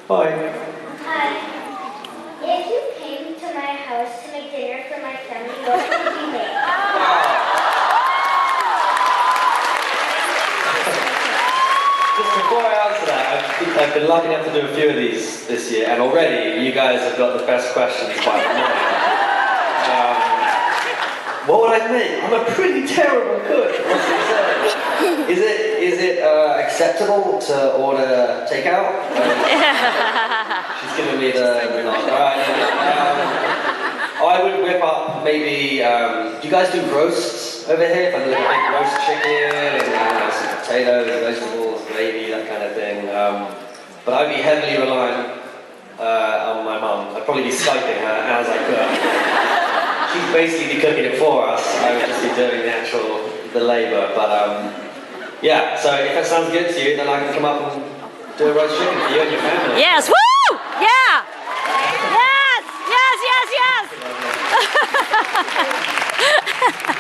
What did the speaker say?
Hi. Hi. If you came to my house to make dinner for my family, what would you make? Just before I answer that, I've been lucky enough to do a few of these this year, and already you guys have got the best questions by far. What would I make? I'm a pretty terrible cook. What's it say? Is it acceptable to order takeout? She's giving me the nod. Alright. I would whip up maybe. Do you guys do roasts over here? If I do like a big roast chicken and some potatoes, vegetables, gravy, that kind of thing. But I'd be heavily reliant on my mum. I'd probably be Skyping her as I cook. She'd basically be cooking it for us. I would just be doing the labour. But yeah, so if that sounds good to you, then I can come up and do a roast chicken for you and your family. Yes, woo! Yeah! Yes! Yes, yes, yes!